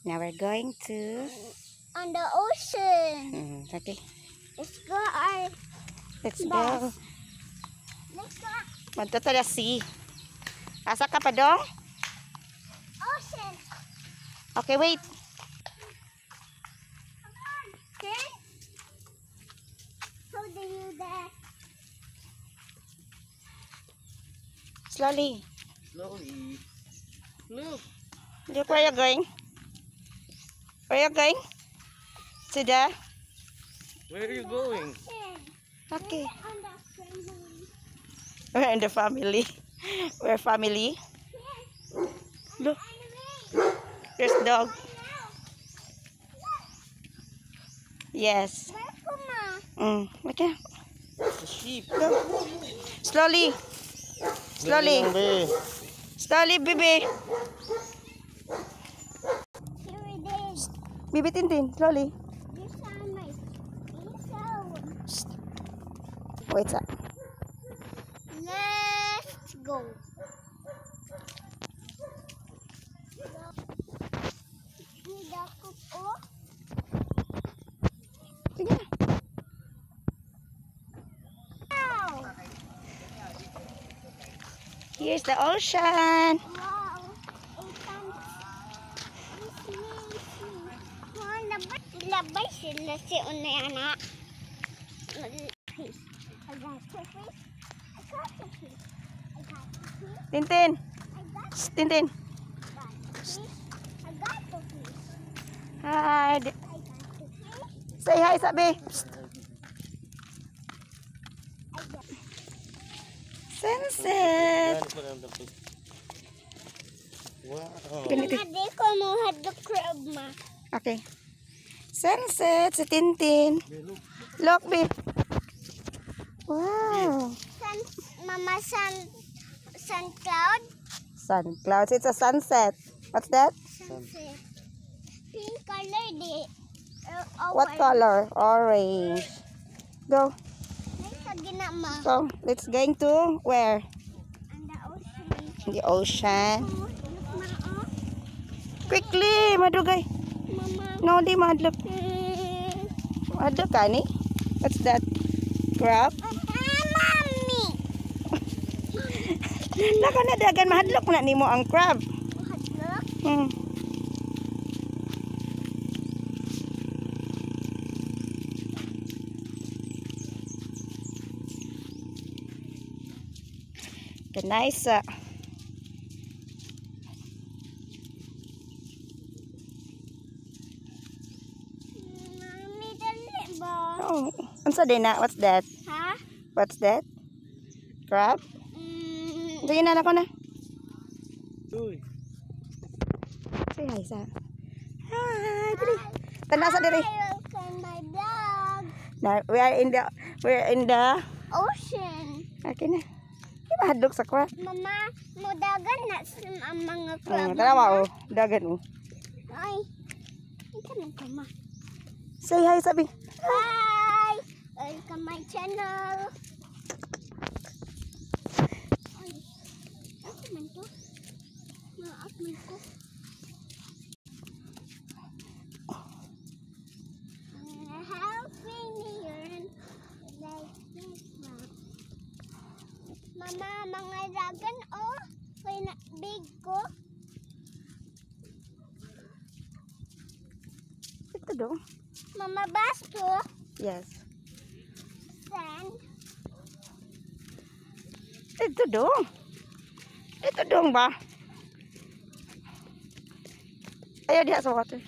Now we're going to on the ocean. Okay. Let's go. Let's go. Let's go. Punta to the sea. Asa ka pa dong? Ocean. Okay, wait. Come on. Okay. How do you that? Slowly. Slowly. Look. Look where you're going. Where you're going? To the... Where are you going? Ocean. Okay. On the family. We're in the family. We're family. Yes. Look, Anyway. there's dog. Now. Yes. Where Okay. The sheep. Go. Slowly. Slowly. Dali lang, be. Slowly, baby. Here it is. Baby Tintin, slowly. This are my episode. Wait a Let's go. Hindi ako po. Sige na. Wow! Here's the ocean. Wow! Labay sila si Unayana. Fish. I got two fish. I got two fish. I got two fish. Tintin. I got two Tintin. fish. I got two fish. Hi. I got two fish. Say hi, sabi. I got Sunset. Wow. Ganito. Hindi ko muhad the crab ma. Okay. Sunset sa Tintin. Look, babe. Wow. Mama sun cloud. Sun clouds. It's a sunset. What's that? Sunset. Pink color di. What color? Orange. Go. Nasa ginama. So, let's going to where? And the ocean. The ocean. Oh, look ma oh. Quickly, madugay. Mama. No, di madlok. Madlok ka ni? What's that? Crab? Mami. Naka na dagan mahadlok na nimo ang crab. Hadlok. Hmm. Nice. Mami, dali ba? Oh, unsa din na? What's that? Ha? What's that? Crab? Sige na ako na. Uy. Say hi sa. Hi, dali. Tanda sa diri. Welcome my vlog. Na, we're in the Ocean. okay na. Di ba hadlok sa crab? Mama, mudagan na ang mga crab. Tara mo, dagan mo. Ay, ito na tama. Say hi, sabi. Hi! Welcome my channel. Ay, ano man to? Naap man ko. Helping me learn like this one. Mama, mga dragon, oh. Kaya na big ko. Ito do. Mama, basko. Yes. Sand. Ito do. Ito dong ba? Ayaw diha sa water.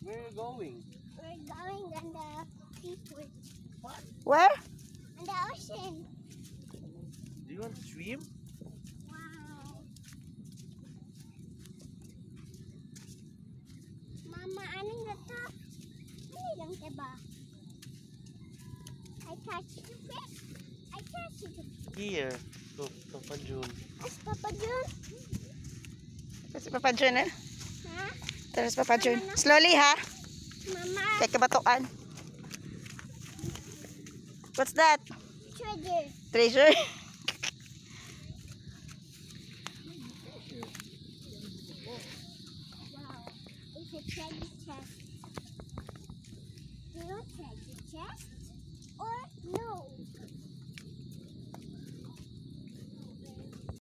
Where are you going? We're going on the seafood. Where? On the ocean. Do you want to swim? Wow. Mama, anong nata? Ano lang diba? I touch the fish. I touch the fish. Here. Look, Papa June. As Papa Jun. Ito si Papa Jun, eh. Ha? Ito si Papa Jun. Slowly, ha? Mama, Kaya kabatuan. What's that? treasure. Treasure? treasure chest. Do you want treasure chest?